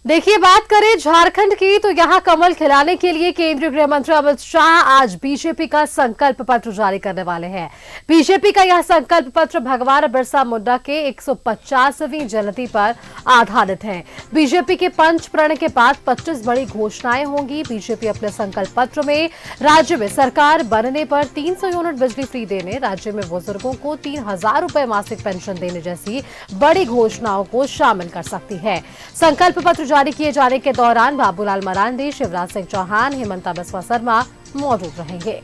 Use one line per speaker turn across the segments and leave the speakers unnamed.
देखिए, बात करें झारखंड की तो यहां कमल खिलाने के लिए केंद्रीय गृह मंत्री अमित शाह आज बीजेपी का संकल्प पत्र जारी करने वाले हैं। बीजेपी का यह संकल्प पत्र भगवान बिरसा मुंडा के 150वीं जयंती पर आधारित है। बीजेपी के पंच प्रण के बाद 25 बड़ी घोषणाएं होंगी। बीजेपी अपने संकल्प पत्र में राज्य में सरकार बनने पर 300 यूनिट बिजली फ्री देने, राज्य में बुजुर्गों को 3000 रुपए मासिक पेंशन देने जैसी बड़ी घोषणाओं को शामिल कर सकती है। संकल्प पत्र जारी किए जाने के दौरान बाबूलाल मरांडी, शिवराज सिंह चौहान, हेमंता बिस्वा शर्मा मौजूद रहेंगे।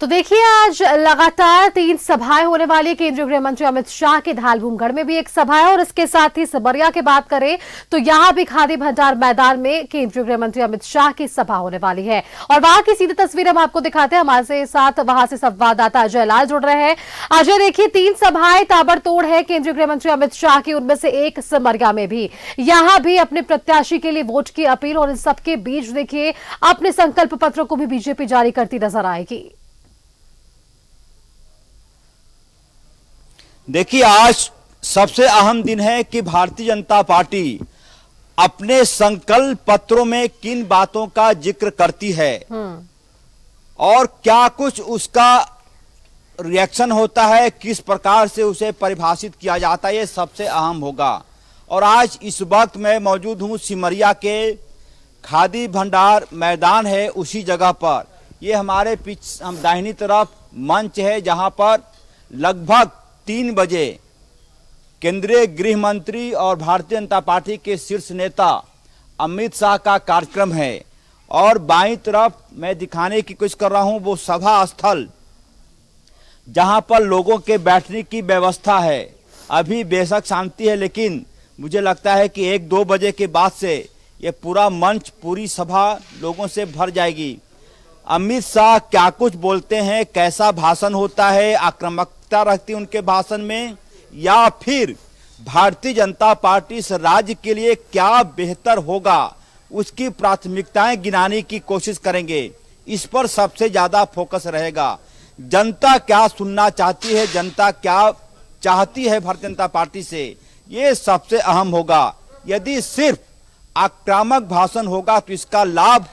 तो देखिए, आज लगातार 3 सभाएं होने वाली। केंद्रीय गृह मंत्री अमित शाह के धालभूमगढ़ में भी एक सभा है और इसके साथ ही सिमरिया की बात करें तो यहां भी खादी भंडार मैदान में केंद्रीय गृह मंत्री अमित शाह की सभा होने वाली है और वहां की सीधी तस्वीर हम आपको दिखाते हैं। हमारे साथ वहां से संवाददाता अजय लाल जुड़ रहे हैं। अजय, देखिए, 3 सभाएं ताबड़तोड़ है केंद्रीय गृह मंत्री अमित शाह की, उनमें से एक सिमरिया में भी। यहां भी अपने प्रत्याशी के लिए वोट की अपील और इन सबके बीच देखिए अपने संकल्प पत्र को भी बीजेपी जारी करती नजर आएगी।
देखिए, आज सबसे अहम दिन है कि भारतीय जनता पार्टी अपने संकल्प पत्रों में किन बातों का जिक्र करती है और क्या कुछ उसका रिएक्शन होता है, किस प्रकार से उसे परिभाषित किया जाता है, ये सबसे अहम होगा। और आज इस वक्त मैं मौजूद हूं सिमरिया के खादी भंडार मैदान है उसी जगह पर। ये हमारे हम दाहिनी तरफ मंच है जहां पर लगभग 3 बजे केंद्रीय गृह मंत्री और भारतीय जनता पार्टी के शीर्ष नेता अमित शाह का कार्यक्रम है और बाईं तरफ मैं दिखाने की कोशिश कर रहा हूं वो सभा स्थल जहां पर लोगों के बैठने की व्यवस्था है। अभी बेशक शांति है, लेकिन मुझे लगता है कि 1-2 बजे के बाद से ये पूरा मंच, पूरी सभा लोगों से भर जाएगी। अमित शाह क्या कुछ बोलते हैं, कैसा भाषण होता है, आक्रामकता रहती है उनके भाषण में, या फिर भारतीय जनता पार्टी इस राज्य के लिए क्या बेहतर होगा, उसकी प्राथमिकताएं गिनाने की कोशिश करेंगे। इस पर सबसे ज्यादा फोकस रहेगा। जनता क्या सुनना चाहती है, जनता क्या चाहती है भारतीय जनता पार्टी से, ये सबसे अहम होगा। यदि सिर्फ आक्रामक भाषण होगा तो इसका लाभ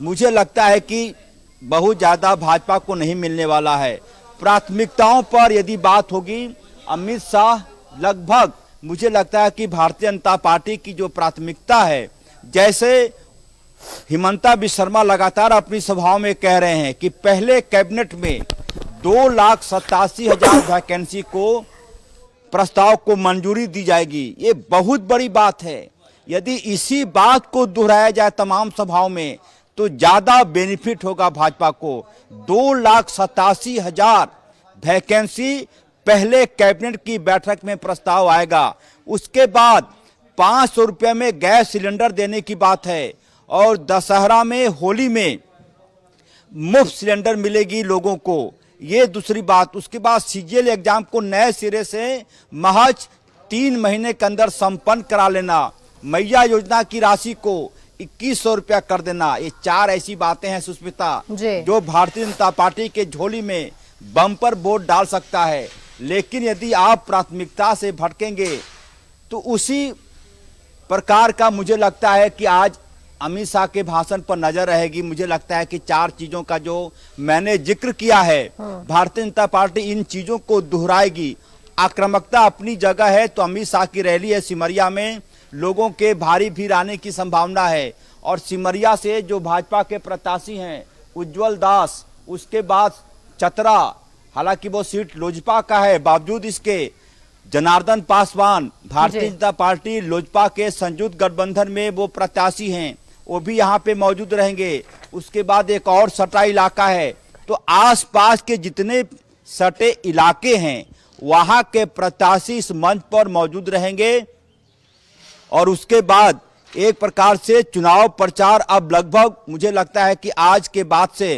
मुझे लगता है कि बहुत ज्यादा भाजपा को नहीं मिलने वाला है। प्राथमिकताओं पर यदि बात होगी, अमित शाह लगभग मुझे लगता है कि भारतीय जनता पार्टी की जो प्राथमिकता है, जैसे हेमंता बिस्वा शर्मा लगातार अपनी सभाओं में कह रहे हैं कि पहले कैबिनेट में 2,87,000 वैकेंसी को प्रस्ताव को मंजूरी दी जाएगी। ये बहुत बड़ी बात है। यदि इसी बात को दोहराया जाए तमाम सभाओं में तो ज्यादा बेनिफिट होगा भाजपा को। 2,87,000 वैकेंसी पहले कैबिनेट की बैठक में प्रस्ताव आएगा। उसके बाद 500 रुपये में गैस सिलेंडर देने की बात है और दशहरा में, होली में मुफ्त सिलेंडर मिलेगी लोगों को, ये दूसरी बात। उसके बाद सीजीएल एग्जाम को नए सिरे से महज 3 महीने के अंदर संपन्न करा लेना, मैया योजना की राशि को 2100 रुपया कर देना। ये 4 ऐसी बातें हैं सुष्मिता जो भारतीय जनता पार्टी के झोली में बम्पर वोट डाल सकता है। लेकिन यदि आप प्राथमिकता से भटकेंगे तो उसी प्रकार का मुझे लगता है कि आज अमित शाह के भाषण पर नजर रहेगी। मुझे लगता है कि 4 चीजों का जो मैंने जिक्र किया है, भारतीय जनता पार्टी इन चीजों को दोहराएगी। आक्रामकता अपनी जगह है तो अमित शाह की रैली है सिमरिया में, लोगों के भारी भीड़ आने की संभावना है। और सिमरिया से जो भाजपा के प्रत्याशी हैं उज्जवल दास, उसके बाद चतरा, हालांकि वो सीट लोजपा का है, बावजूद इसके जनार्दन पासवान भारतीय जनता पार्टी लोजपा के संयुक्त गठबंधन में वो प्रत्याशी हैं, वो भी यहाँ पे मौजूद रहेंगे। उसके बाद एक और सटा इलाका है। तो आसपास के जितने सटे इलाके हैं वहां के प्रत्याशी इस मंच पर मौजूद रहेंगे। और उसके बाद एक प्रकार से चुनाव प्रचार अब लगभग मुझे लगता है कि आज के बाद से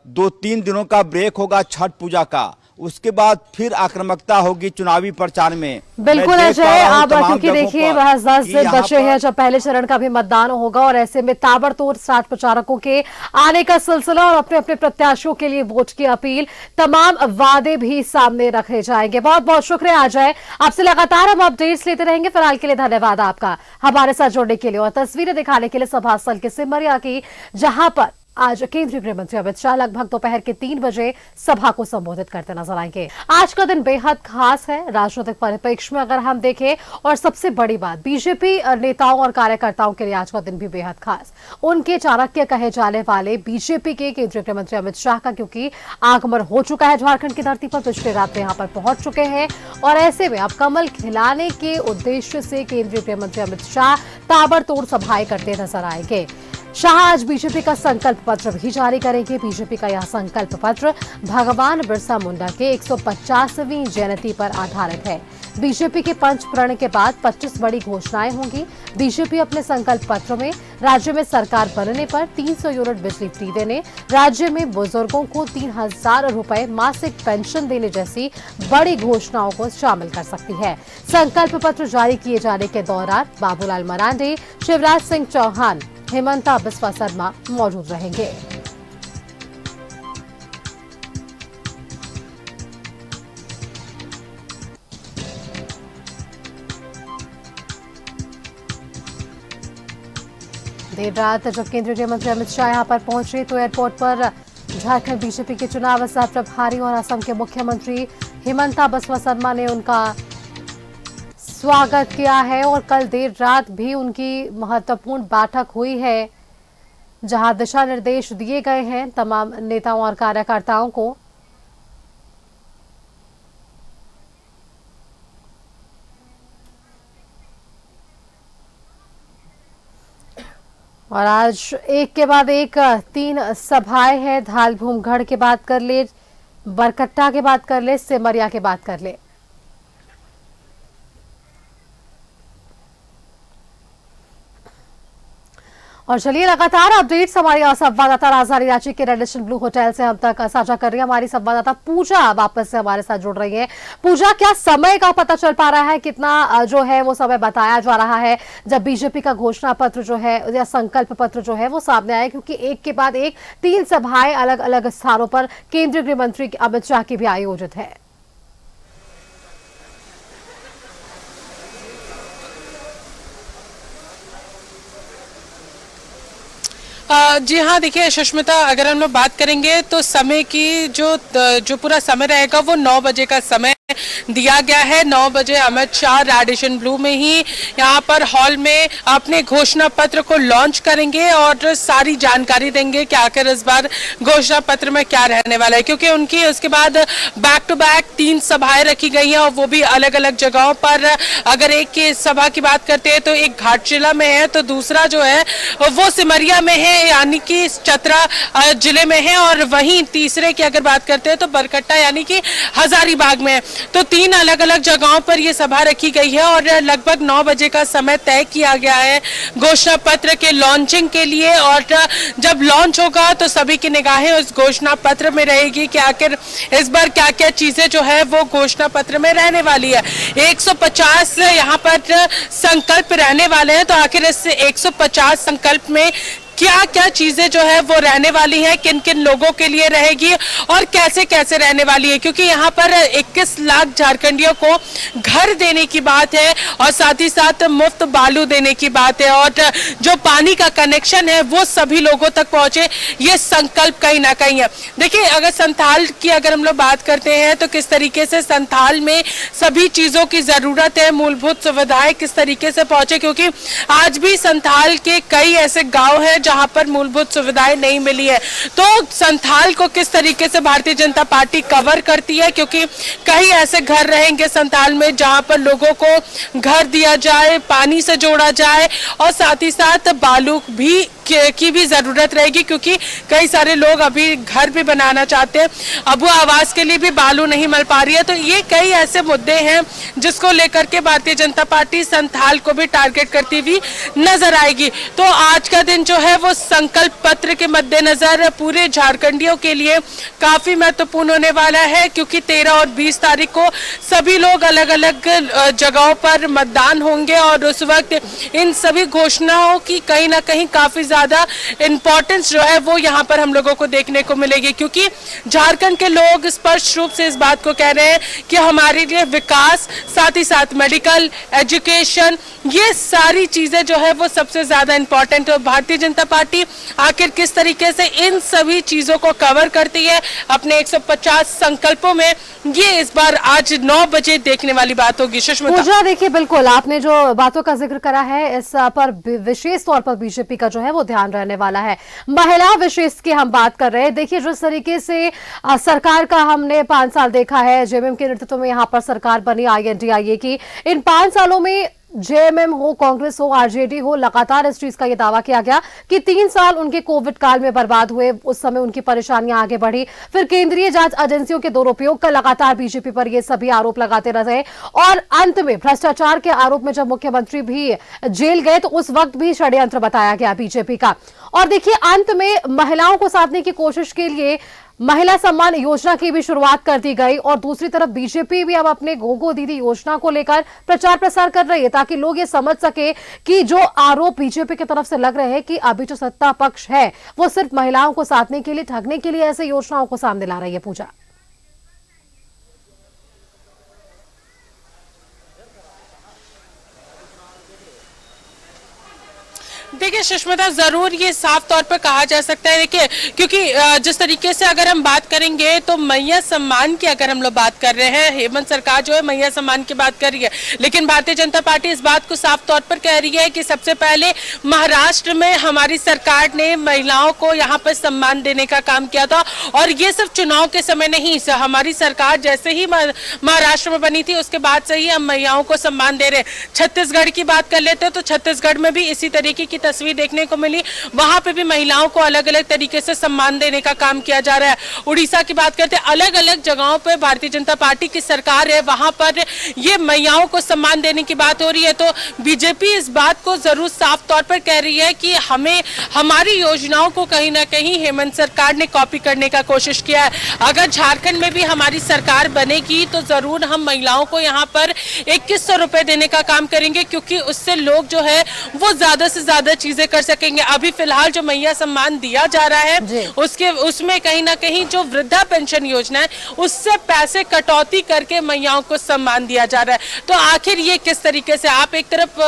2-3 दिनों का ब्रेक होगा छठ पूजा का, उसके बाद फिर आक्रामकता होगी चुनावी प्रचार में।
बिल्कुल अजय, आप क्योंकि देखिए 10 दिन बचे हैं जब पहले चरण का भी मतदान होगा और ऐसे में ताबड़तोड़ स्टार प्रचारकों के आने का सिलसिला और अपने अपने प्रत्याशियों के लिए वोट की अपील, तमाम वादे भी सामने रखे जाएंगे। बहुत बहुत शुक्रिया अजय, आपसे लगातार हम अपडेट्स लेते रहेंगे। फिलहाल के लिए धन्यवाद आपका हमारे साथ जुड़ने के लिए और तस्वीरें दिखाने के लिए सभा स्थल के सिमरिया की, जहां पर आज केंद्रीय गृह मंत्री अमित शाह लगभग दोपहर के 3 बजे सभा को संबोधित करते नजर आएंगे। आज का दिन बेहद खास है राजनीतिक परिप्रेक्ष्य में अगर हम देखें, और सबसे बड़ी बात बीजेपी नेताओं और कार्यकर्ताओं के लिए आज का दिन भी बेहद खास। उनके चाणक्य कहे जाने वाले बीजेपी के केंद्रीय गृह मंत्री अमित शाह का क्योंकि आगमन हो चुका है झारखंड की धरती पर, पिछली रात में यहां पर पहुंच चुके हैं और ऐसे में अब कमल खिलाने के उद्देश्य से केंद्रीय गृह मंत्री अमित शाह ताबड़तोड़ सभाएं करते नजर आएंगे। शाह आज बीजेपी का संकल्प पत्र भी जारी करेंगे। बीजेपी का यह संकल्प पत्र भगवान बिरसा मुंडा के 150वीं जयंती पर आधारित है। बीजेपी के पंच प्रण के बाद 25 बड़ी घोषणाएं होंगी। बीजेपी अपने संकल्प पत्र में राज्य में सरकार बनने पर 300 यूनिट बिजली फ्री देने, राज्य में बुजुर्गों को 3000 रुपए मासिक पेंशन देने जैसी बड़ी घोषणाओं को शामिल कर सकती है। संकल्प पत्र जारी किए जाने के दौरान बाबूलाल मरांडी, शिवराज सिंह चौहान, हेमंता बिस्वा शर्मा मौजूद रहेंगे। देर रात जब केंद्रीय गृह मंत्री अमित शाह यहां पर पहुंचे तो एयरपोर्ट पर झारखंड बीजेपी के चुनाव सह प्रभारी और असम के मुख्यमंत्री हेमंता बिस्वा शर्मा ने उनका स्वागत किया है और कल देर रात भी उनकी महत्वपूर्ण बैठक हुई है जहां दिशा निर्देश दिए गए हैं तमाम नेताओं और कार्यकर्ताओं को। और आज एक के बाद एक 3 सभाएं हैं। धालभूमगढ़ के बात कर ले, बरकट्टा के बात कर ले, सिमरिया के बात कर ले। और चलिए लगातार अपडेट्स हमारी संवाददाता राजधानी रांची के रेडिशन ब्लू होटल से हम तक साझा कर रही है। हमारी संवाददाता पूजा वापस से हमारे साथ जुड़ रही है। पूजा, क्या समय का पता चल पा रहा है, कितना जो है वो समय बताया जा रहा है जब बीजेपी का घोषणा पत्र जो है या संकल्प पत्र जो है वो सामने आया, क्योंकि एक के बाद एक 3 सभाएं अलग अलग स्थानों पर केंद्रीय गृह मंत्री अमित शाह की भी आयोजित है।
जी हाँ, देखिए सुष्मिता, अगर हम लोग बात करेंगे तो समय की जो पूरा समय रहेगा वो 9 बजे का समय दिया गया है। 9 बजे अमित शाह रेडिशन ब्लू में ही यहाँ पर हॉल में अपने घोषणा पत्र को लॉन्च करेंगे और सारी जानकारी देंगे कि आखिर इस बार घोषणा पत्र में क्या रहने वाला है, क्योंकि उनकी उसके बाद बैक टू बैक 3 सभाएं रखी गई हैं और वो भी अलग अलग जगहों पर। अगर एक की सभा की बात करते हैं तो एक घाटशिला में है, तो दूसरा जो है वो सिमरिया में है, यानी कि चतरा जिले में है, और वहीं तीसरे की अगर बात करते हैं तो बरकट्टा यानी कि हजारीबाग में है। तो 3 अलग अलग जगहों पर यह सभा रखी गई है और लगभग 9 बजे का समय तय किया गया है घोषणा पत्र के लॉन्चिंग के लिए। और जब लॉन्च होगा तो सभी की निगाहें उस घोषणा पत्र में रहेगी कि आखिर इस बार क्या क्या चीजें जो है वो घोषणा पत्र में रहने वाली है। 150 यहाँ पर संकल्प रहने वाले हैं, तो आखिर इस 150 संकल्प में क्या क्या चीजें जो है वो रहने वाली हैं, किन किन लोगों के लिए रहेगी और कैसे कैसे रहने वाली है, क्योंकि यहाँ पर 21 लाख झारखंडियों को घर देने की बात है और साथ ही साथ मुफ्त बालू देने की बात है, और जो पानी का कनेक्शन है वो सभी लोगों तक पहुंचे, ये संकल्प कहीं ना कहीं है। देखिए, अगर संथाल की अगर हम लोग बात करते हैं तो किस तरीके से संथाल में सभी चीजों की जरूरत है, मूलभूत सुविधाएं किस तरीके से पहुंचे, क्योंकि आज भी संथाल के कई ऐसे गाँव है जहां पर मूलभूत सुविधाएं नहीं मिली है। तो संथाल को किस तरीके से भारतीय जनता पार्टी कवर करती है, क्योंकि कई ऐसे घर रहेंगे संथाल में जहां पर लोगों को घर दिया जाए, पानी से जोड़ा जाए और साथ ही साथ बालू भी की भी जरूरत रहेगी, क्योंकि कई सारे लोग अभी घर भी बनाना चाहते हैं, अब वो आवास के लिए भी बालू नहीं मिल पा रही है। तो ये कई ऐसे मुद्दे हैं जिसको लेकर के भारतीय जनता पार्टी संथाल को भी टारगेट करती हुई नजर आएगी। तो आज का दिन जो है वो संकल्प पत्र के मद्देनजर पूरे झारखंडियों के लिए काफी महत्वपूर्ण होने वाला है, क्योंकि 13 और 20 तारीख को सभी लोग अलग अलग जगहों पर मतदान होंगे और उस वक्त इन सभी घोषणाओं की कहीं ना कहीं काफी ज्यादा इंपॉर्टेंस जो है वो यहाँ पर हम लोगों को देखने को मिलेगी, क्योंकि झारखंड के लोग स्पष्ट रूप से इस बात को कह रहे हैं कि हमारे लिए विकास, साथ ही साथ मेडिकल, एजुकेशन, ये सारी चीजें जो है वो सबसे ज्यादा इंपॉर्टेंट है। भारतीय जनता पार्टी आखिर किस तरीके से इन सभी चीजों को कवर करती है अपने 150 संकल्पों में, ये इस बार आज 9 बजे देखने वाली बात होगी। सुष्मिता,
पूजा, देखिए बिल्कुल आपने जो बातों का जिक्र करा है इस पर विशेष तौर पर बीजेपी का जो है वो ध्यान रहने वाला है। महिला विशेष की हम बात कर रहे हैं। देखिए जिस तरीके से सरकार का हमने 5 साल देखा है, जेएमएम के नेतृत्व में यहाँ पर सरकार बनी INDIA की, इन 5 सालों में जेएमएम हो, कांग्रेस हो, आरजेडी हो, लगातार इस चीज का यह दावा किया गया कि 3 साल उनके कोविड काल में बर्बाद हुए, उस समय उनकी परेशानियां आगे बढ़ी, फिर केंद्रीय जांच एजेंसियों के दुरुपयोग का लगातार बीजेपी पर ये सभी आरोप लगाते रहे और अंत में भ्रष्टाचार के आरोप में जब मुख्यमंत्री भी जेल गए तो उस वक्त भी षड्यंत्र बताया गया बीजेपी का। और देखिए अंत में महिलाओं को साधने की कोशिश के लिए महिला सम्मान योजना की भी शुरुआत कर दी गई और दूसरी तरफ बीजेपी भी अब अपने गोगो दीदी योजना को लेकर प्रचार प्रसार कर रही है, ताकि लोग ये समझ सके कि जो आरोप बीजेपी की तरफ से लग रहे हैं कि अभी जो सत्ता पक्ष है वो सिर्फ महिलाओं को साधने के लिए, ठगने के लिए ऐसे योजनाओं को सामने ला रही है। पूजा,
देखिए सुष्मिता, जरूर ये साफ तौर पर कहा जा सकता है, देखिए क्योंकि जिस तरीके से अगर हम बात करेंगे तो मैया सम्मान की अगर हम लोग बात कर रहे हैं, हेमंत सरकार जो है मैया सम्मान की बात कर रही है, लेकिन भारतीय जनता पार्टी इस बात को साफ तौर पर कह रही है कि सबसे पहले महाराष्ट्र में हमारी सरकार ने महिलाओं को यहाँ पर सम्मान देने का काम किया था और ये सिर्फ चुनाव के समय नहीं, हमारी सरकार जैसे ही महाराष्ट्र में बनी थी उसके बाद से ही हम महिलाओं को सम्मान दे रहे हैं। छत्तीसगढ़ की बात कर लेते हैं तो छत्तीसगढ़ में भी इसी तरीके की तस्वीर देखने को मिली, वहां पे भी महिलाओं को अलग अलग तरीके से सम्मान देने का काम किया जा रहा है। उड़ीसा की बात करते हैं, अलग अलग जगहों पे भारतीय जनता पार्टी की सरकार है, वहां पर ये महिलाओं को सम्मान देने की बात हो रही है। तो बीजेपी इस बात को जरूर साफ तौर पर कह रही है कि हमें हमारी योजनाओं को कहीं ना कहीं हेमंत सरकार ने कॉपी करने का कोशिश किया है। अगर झारखंड में भी हमारी सरकार बनेगी तो जरूर हम महिलाओं को यहाँ पर 2100 रुपए देने का काम करेंगे, क्योंकि उससे लोग जो है वो ज्यादा से ज्यादा चीजें कर सकेंगे। अभी फिलहाल जो मैया सम्मान दिया जा रहा है उसमें कहीं ना कहीं जो वृद्धा पेंशन योजना है उससे पैसे कटौती करके महिलाओं को सम्मान दिया जा रहा है। तो आखिर ये किस तरीके से, आप एक तरफ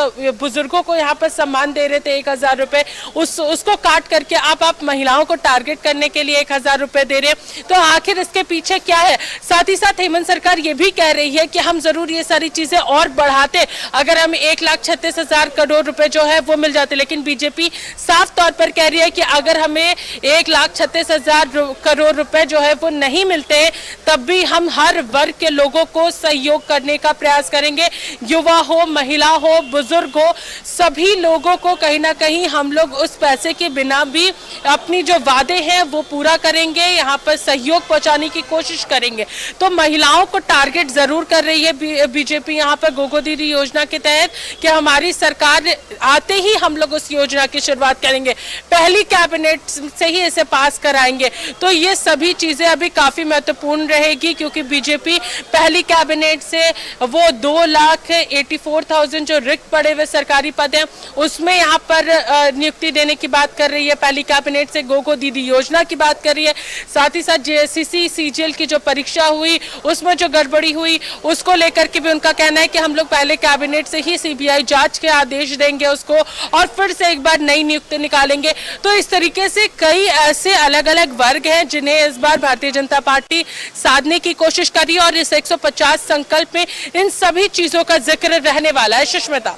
बुजुर्गों को यहाँ पर सम्मान दे रहे थे 1000 रुपए, उसको काट करके आप महिलाओं को टारगेट करने के लिए 1000 रुपए दे रहे, तो आखिर इसके पीछे क्या है? साथ ही साथ हेमंत सरकार ये भी कह रही है कि हम जरूर ये सारी चीजें और बढ़ाते अगर हम 1,36,000 करोड़ रुपए जो है वो मिल जाते, लेकिन बीजेपी साफ तौर पर कह रही है कि अगर हमें 1,36,000 करोड़ रुपए जो है वो नहीं मिलते तब भी हम हर वर्ग के लोगों को सहयोग करने का प्रयास करेंगे, युवा हो, महिला हो, बुजुर्ग हो, सभी लोगों को कहीं ना कहीं हम लोग उस पैसे के बिना भी अपनी जो वादे हैं वो पूरा करेंगे, यहाँ पर सहयोग पहुंचाने की कोशिश करेंगे। तो महिलाओं को टारगेट जरूर कर रही है बीजेपी यहाँ पर गोगो दीदी योजना के तहत कि हमारी सरकार आते ही हम लोग उस योजना की शुरुआत करेंगे, पहली कैबिनेट से ही इसे पास कराएंगे। तो ये सभी चीजें अभी काफी महत्वपूर्ण रहेगी, क्योंकि बीजेपी पहली कैबिनेट से वो 2,84,000 जो रिक्त पड़े हुए सरकारी पद हैं उसमें यहाँ पर नियुक्ति देने की बात कर रही है, पहली कैबिनेट से गोगो दीदी योजना की बात कर रही है। साथ ही साथ जेएसएससी सीजीएल की जो परीक्षा हुई उसमें जो गड़बड़ी हुई उसको लेकर के भी उनका कहना है कि हम लोग पहले कैबिनेट से ही सीबीआई जांच के आदेश देंगे उसको और फिर से एक बार नई नियुक्ति निकालेंगे। तो इस तरीके से कई ऐसे अलग अलग वर्ग हैं जिन्हें इस बार भारतीय जनता पार्टी साधने की कोशिश कर रही है और इस 150 संकल्प में इन सभी चीजों का जिक्र रहने वाला है। सुष्मिता,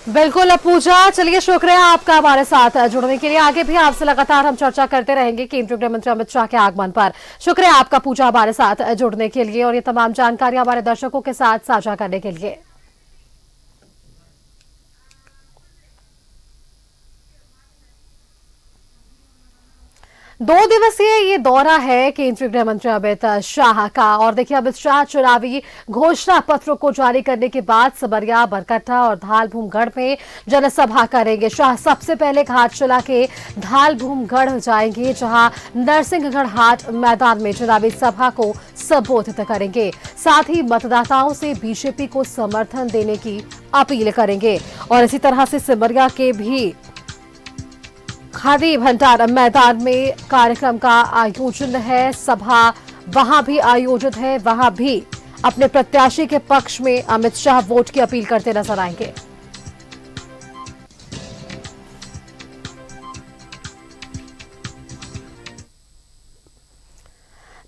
बिल्कुल पूजा, चलिए शुक्रिया आपका हमारे साथ जुड़ने के लिए। आगे भी आपसे लगातार हम चर्चा करते रहेंगे केंद्रीय गृह मंत्री अमित शाह के आगमन पर। शुक्रिया आपका पूजा हमारे साथ जुड़ने के लिए और ये तमाम जानकारी हमारे दर्शकों के साथ साझा करने के लिए। 2 दिवसीय ये दौरा है केंद्रीय गृह मंत्री अमित शाह का। और देखिए, अमित शाह चुनावी घोषणा पत्रों को जारी करने के बाद सिमरिया, बरकट्टा और धालभूमगढ़ में जनसभा करेंगे। शाह सबसे पहले घाटशिला के धालभूमगढ़ जाएंगे, जहां नरसिंहगढ़ हाट मैदान में चुनावी सभा को संबोधित करेंगे। साथ ही मतदाताओं से बीजेपी को समर्थन देने की अपील करेंगे। और इसी तरह से सिमरिया के भी खादी भंडार मैदान में कार्यक्रम का आयोजन है, सभा वहां भी आयोजित है। वहां भी अपने प्रत्याशी के पक्ष में अमित शाह वोट की अपील करते नजर आएंगे।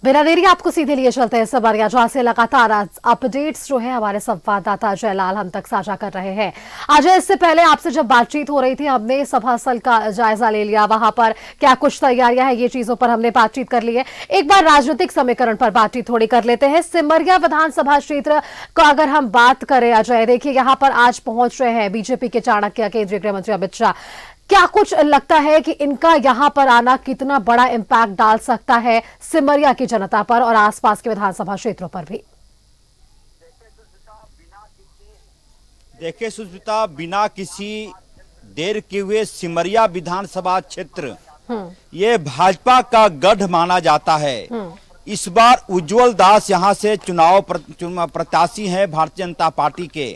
बिना देरी आपको सीधे लिए चलते हैं सिमरिया, जहां से लगातार अपडेट्स जो है हमारे संवाददाता जयलाल हम तक साझा कर रहे हैं। आज इससे पहले आपसे जब बातचीत हो रही थी, हमने सभा स्थल का जायजा ले लिया, वहां पर क्या कुछ तैयारियां हैं, ये चीजों पर हमने बातचीत कर ली है। एक बार राजनीतिक समीकरण पर बातचीत थोड़ी कर लेते हैं। सिमरिया विधानसभा क्षेत्र का अगर हम बात करें, अजय, देखिए यहां पर आज पहुंच रहे हैं बीजेपी के चाणक्य केंद्रीय गृह मंत्री अमित शाह। क्या कुछ लगता है कि इनका यहां पर आना कितना बड़ा इंपैक्ट डाल सकता है सिमरिया की जनता पर और आसपास के विधानसभा क्षेत्रों पर भी?
देखिए सुष्मिता, बिना किसी देर के हुए सिमरिया विधानसभा क्षेत्र ये भाजपा का गढ़ माना जाता है। इस बार उज्जवल दास यहां से चुनाव प्रत्याशी हैं भारतीय जनता पार्टी के,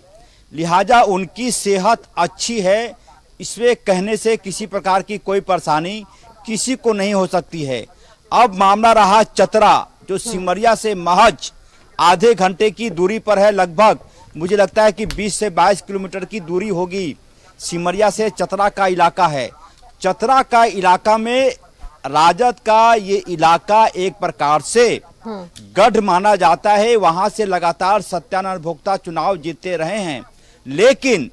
लिहाजा उनकी सेहत अच्छी है, इसमें कहने से किसी प्रकार की कोई परेशानी किसी को नहीं हो सकती है। अब मामला रहा चतरा, जो सिमरिया से महज आधे घंटे की दूरी पर है। लगभग मुझे लगता है कि 20 से 22 किलोमीटर की दूरी होगी। सिमरिया से चतरा का इलाका है। चतरा का इलाका में राजद का ये इलाका एक प्रकार से गढ़ माना जाता है। वहां से लगातार सत्यानंद भोक्ता चुनाव जीतते रहे हैं, लेकिन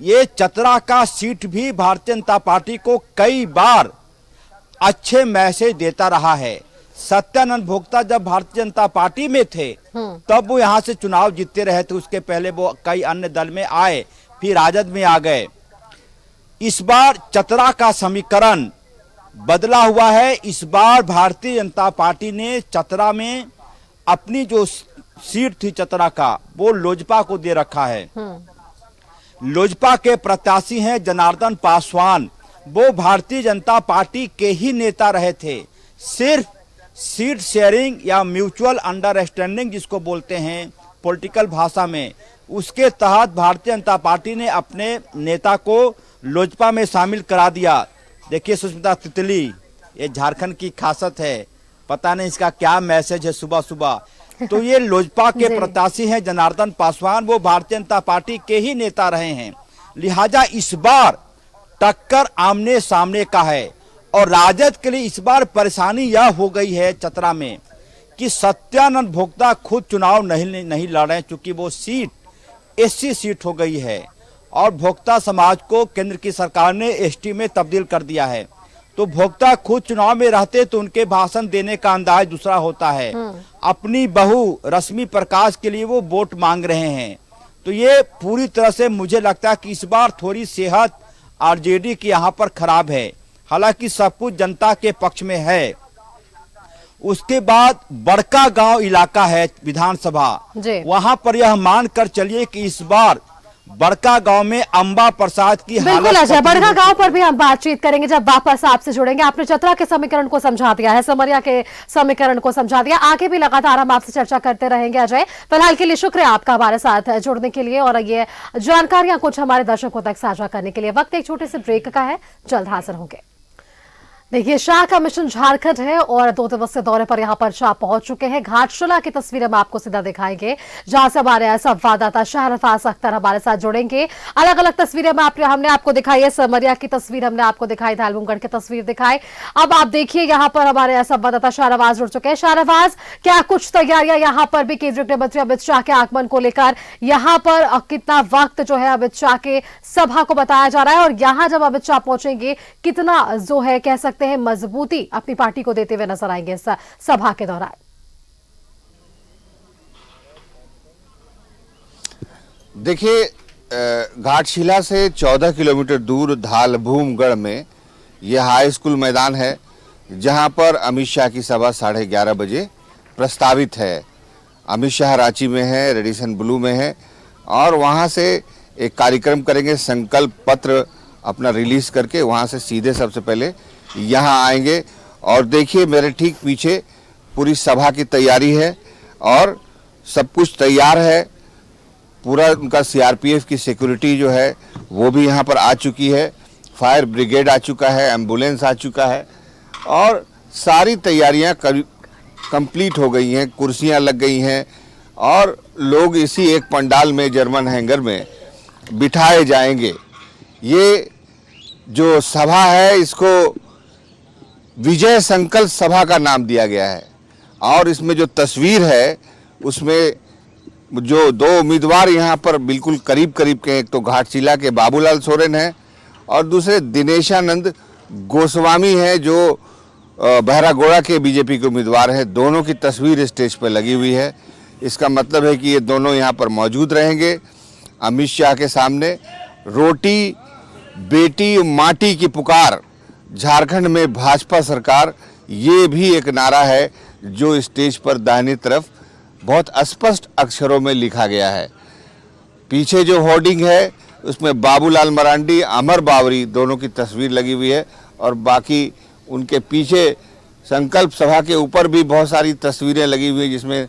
ये चतरा का सीट भी भारतीय जनता पार्टी को कई बार अच्छे मैसेज देता रहा है। सत्यानंद भोक्ता जब भारतीय जनता पार्टी में थे तब वो यहाँ से चुनाव जीतते रहे थे। उसके पहले वो कई अन्य दल में आए, फिर राजद में आ गए। इस बार चतरा का समीकरण बदला हुआ है। इस बार भारतीय जनता पार्टी ने चतरा में अपनी जो सीट थी चतरा का, वो लोजपा को दे रखा है। लोजपा के प्रत्याशी हैं जनार्दन पासवान, वो भारतीय जनता पार्टी के ही नेता रहे थे। सिर्फ सीट शेयरिंग या म्यूचुअल अंडरस्टैंडिंग जिसको बोलते हैं पॉलिटिकल भाषा में, उसके तहत भारतीय जनता पार्टी ने अपने नेता को लोजपा में शामिल करा दिया। देखिए सुष्मिता तितली, ये झारखंड की खासियत है, पता नहीं इसका क्या मैसेज है सुबह सुबह। तो ये लोजपा के प्रत्याशी हैं जनार्दन पासवान, वो भारतीय जनता पार्टी के ही नेता रहे हैं। लिहाजा इस बार टक्कर आमने सामने का है। और राजद के लिए इस बार परेशानी यह हो गई है चतरा में कि सत्यानंद भोक्ता खुद चुनाव नहीं लड़ रहे, चूंकि वो सीट एससी सीट हो गई है और भोक्ता समाज को केंद्र की सरकार ने एसटी में तब्दील कर दिया है। तो भोक्ता खुद चुनाव में रहते तो उनके भाषण देने का अंदाज दूसरा होता है। अपनी बहू रश्मि प्रकाश के लिए वो वोट मांग रहे हैं। तो ये पूरी तरह से मुझे लगता है कि इस बार थोड़ी सेहत आरजेडी की यहाँ पर खराब है। हालांकि सब कुछ जनता के पक्ष में है। उसके बाद बड़का गांव इलाका है विधानसभा, वहां पर यह मानकर चलिए कि इस बार बड़का गांव में अंबा प्रसाद की
बिल्कुल अजय, बड़का गांव पर भी हम बातचीत करेंगे जब वापस आपसे जुड़ेंगे। आपने चतरा के समीकरण को समझा दिया है, सिमरिया के समीकरण को समझा दिया, आगे भी लगातार हम आपसे चर्चा करते रहेंगे अजय। फिलहाल के लिए शुक्रिया आपका हमारे साथ जुड़ने के लिए और ये जानकारियां कुछ हमारे दर्शकों तक साझा करने के लिए। वक्त एक छोटे से ब्रेक का है, जल्द हाजिर होंगे। देखिए, शाह का मिशन झारखंड है और 2 दिवसीय दौरे पर यहां पर शाह पहुंच चुके हैं। घाटशिला की तस्वीरें हम आपको सीधा दिखाएंगे, जहां से हमारे संवाददाता शहरफाज अख्तर हमारे साथ जुड़ेंगे। अलग अलग तस्वीरें हमने आपको दिखाई है, सिमरिया की तस्वीर हमने आपको दिखाई, धालभूमगढ़ की तस्वीर दिखाई। अब आप देखिए यहाँ पर हमारे संवाददाता शाहनवाज जुड़ चुके हैं। शाहनवाज, क्या कुछ तैयारियां यहाँ पर भी केंद्रीय गृह मंत्री अमित शाह के आगमन को लेकर, यहाँ पर कितना वक्त जो है अमित शाह के सभा को बताया जा रहा है और यहाँ जब अमित शाह पहुंचेंगे कितना जो है कह सकते हैं मजबूती अपनी पार्टी को देते हुए नजर आएंगे इस सभा के दौरान?
देखिए, घाटशिला से 14 किलोमीटर दूर धालभूमगढ़ में यह हाई स्कूल मैदान है, जहां पर अमित शाह की सभा 11:30 बजे प्रस्तावित है। अमित शाह रांची में है, रेडिसन ब्लू में है और वहां से एक कार्यक्रम करेंगे, संकल्प पत्र अपना रिलीज करके वहां से सीधे सबसे पहले यहां आएंगे। और देखिए मेरे ठीक पीछे पूरी सभा की तैयारी है और सब कुछ तैयार है। पूरा उनका सीआरपीएफ की सिक्योरिटी जो है वो भी यहाँ पर आ चुकी है, फायर ब्रिगेड आ चुका है, एम्बुलेंस आ चुका है और सारी तैयारियां कंप्लीट हो गई हैं, कुर्सियां लग गई हैं और लोग इसी एक पंडाल में जर्मन हैंगर में बिठाए जाएंगे। ये जो सभा है इसको विजय संकल्प सभा का नाम दिया गया है और इसमें जो तस्वीर है उसमें जो दो उम्मीदवार यहाँ पर बिल्कुल करीब करीब के, एक तो घाटशिला के बाबूलाल सोरेन हैं और दूसरे दिनेशानंद गोस्वामी हैं जो बहरागोड़ा के बीजेपी के उम्मीदवार हैं। दोनों की तस्वीर स्टेज पर लगी हुई है। इसका मतलब है कि ये दोनों यहाँ पर मौजूद रहेंगे। अमित शाह के सामने रोटी बेटी माटी की पुकार, झारखंड में भाजपा सरकार, ये भी एक नारा है जो स्टेज पर दाहिनी तरफ बहुत स्पष्ट अक्षरों में लिखा गया है। पीछे जो होर्डिंग है उसमें बाबूलाल मरांडी, अमर बावरी दोनों की तस्वीर लगी हुई है और बाकी उनके पीछे संकल्प सभा के ऊपर भी बहुत सारी तस्वीरें लगी हुई है जिसमें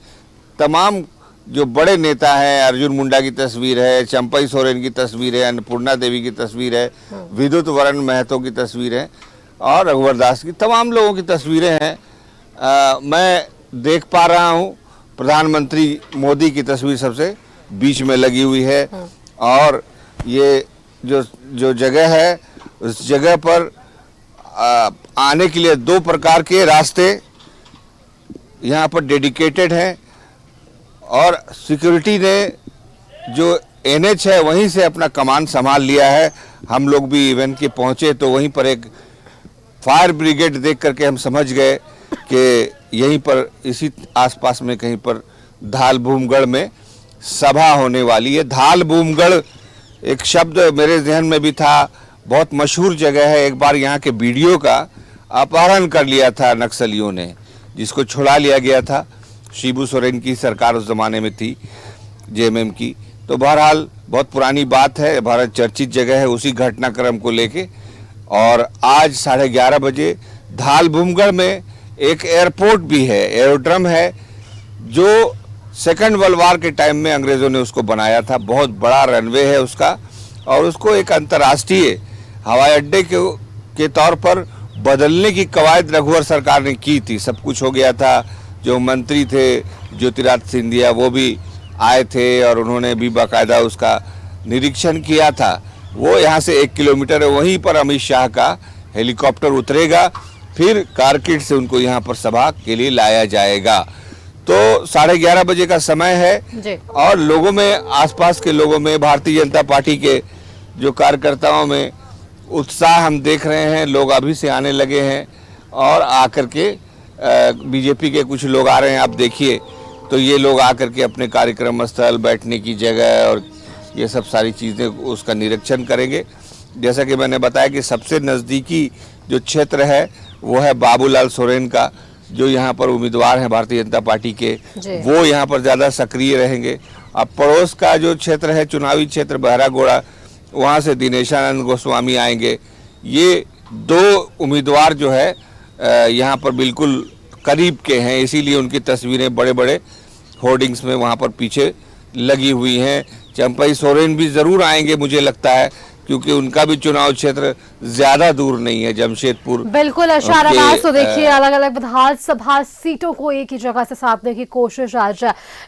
तमाम जो बड़े नेता हैं, अर्जुन मुंडा की तस्वीर है, चंपई सोरेन की तस्वीर है, अन्नपूर्णा देवी की तस्वीर है, विद्युत वरण महतो की तस्वीर है और रघुवर दास की, तमाम लोगों की तस्वीरें हैं। मैं देख पा रहा हूँ प्रधानमंत्री मोदी की तस्वीर सबसे बीच में लगी हुई है और ये जो जगह है उस जगह पर आने के लिए दो प्रकार के रास्ते यहाँ पर डेडिकेटेड हैं और सिक्योरिटी ने जो एनएच है वहीं से अपना कमान संभाल लिया है। हम लोग भी इवेंट के पहुँचे तो वहीं पर एक फायर ब्रिगेड देख करके हम समझ गए कि यहीं पर इसी आसपास में कहीं पर धालभूमगढ़ में सभा होने वाली है। धालभूमगढ़ एक शब्द मेरे जहन में भी था, बहुत मशहूर जगह है। एक बार यहाँ के बीडीओ का अपहरण कर लिया था नक्सलियों ने, जिसको छुड़ा लिया गया था। शिबू सोरेन की सरकार उस जमाने में थी, जेएमएम की। तो बहरहाल बहुत पुरानी बात है, भारत चर्चित जगह है उसी घटनाक्रम को लेके। और आज 11:30 बजे धालभूमगढ़ में एक एयरपोर्ट भी है, एरोड्रम है, जो सेकंड वर्ल्ड वार के टाइम में अंग्रेजों ने उसको बनाया था। बहुत बड़ा रनवे है उसका और उसको एक अंतर्राष्ट्रीय हवाई अड्डे के तौर पर बदलने की कवायद रघुवर सरकार ने की थी। सब कुछ हो गया था। जो मंत्री थे ज्योतिरादित्य सिंधिया वो भी आए थे और उन्होंने भी बाकायदा उसका निरीक्षण किया था। वो यहाँ से 1 किलोमीटर है, वहीं पर अमित शाह का हेलीकॉप्टर उतरेगा, फिर कारगिल से उनको यहाँ पर सभा के लिए लाया जाएगा। तो 11:30 बजे का समय है और लोगों में, आसपास के लोगों में, भारतीय जनता पार्टी के जो कार्यकर्ताओं में उत्साह हम देख रहे हैं। लोग अभी से आने लगे हैं और आकर के बीजेपी के कुछ लोग आ रहे हैं। आप देखिए तो ये लोग आकर के अपने कार्यक्रम स्थल, बैठने की जगह और ये सब सारी चीज़ें उसका निरीक्षण करेंगे। जैसा कि मैंने बताया कि सबसे नज़दीकी जो क्षेत्र है वो है बाबूलाल सोरेन का, जो यहाँ पर उम्मीदवार हैं भारतीय जनता पार्टी के, वो यहाँ पर ज़्यादा सक्रिय रहेंगे। अब पड़ोस का जो क्षेत्र है, चुनावी क्षेत्र बहरागोड़ा, वहाँ से दिनेशानंद गोस्वामी आएंगे। ये दो उम्मीदवार जो है यहाँ पर बिल्कुल करीब के हैं, इसीलिए उनकी तस्वीरें बड़े बड़े होर्डिंग्स में वहाँ पर पीछे लगी हुई हैं। चंपई सोरेन भी ज़रूर आएंगे मुझे लगता है, क्योंकि उनका भी चुनाव क्षेत्र ज्यादा दूर नहीं है, जमशेदपुर।
बिल्कुल शाहनवाज, तो देखिए अलग अलग विधानसभा सीटों को एक ही जगह से साधने की कोशिश आज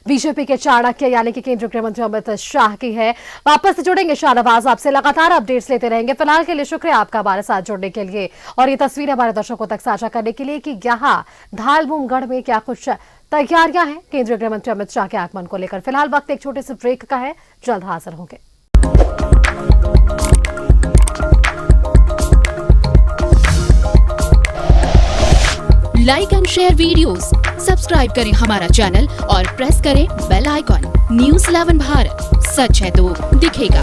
बीजेपी के चाणक्य यानी कि केंद्रीय गृह मंत्री अमित शाह की है। वापस से जुड़ेंगे शाहनवाज, आपसे लगातार अपडेट्स लेते रहेंगे। फिलहाल के लिए शुक्रिया आपका हमारे साथ जुड़ने के लिए और ये तस्वीर हमारे दर्शकों तक साझा करने के लिए कि यहाँ धालभूमगढ़ में क्या कुछ तैयारियां हैं केंद्रीय गृह मंत्री अमित शाह के आगमन को लेकर। फिलहाल वक्त एक छोटे से ब्रेक का है, जल्द हाजिर होंगे।
Like and share videos, subscribe करें हमारा चैनल और प्रेस करें बेल आइकॉन। न्यूज़ 11 भारत, सच है तो दिखेगा।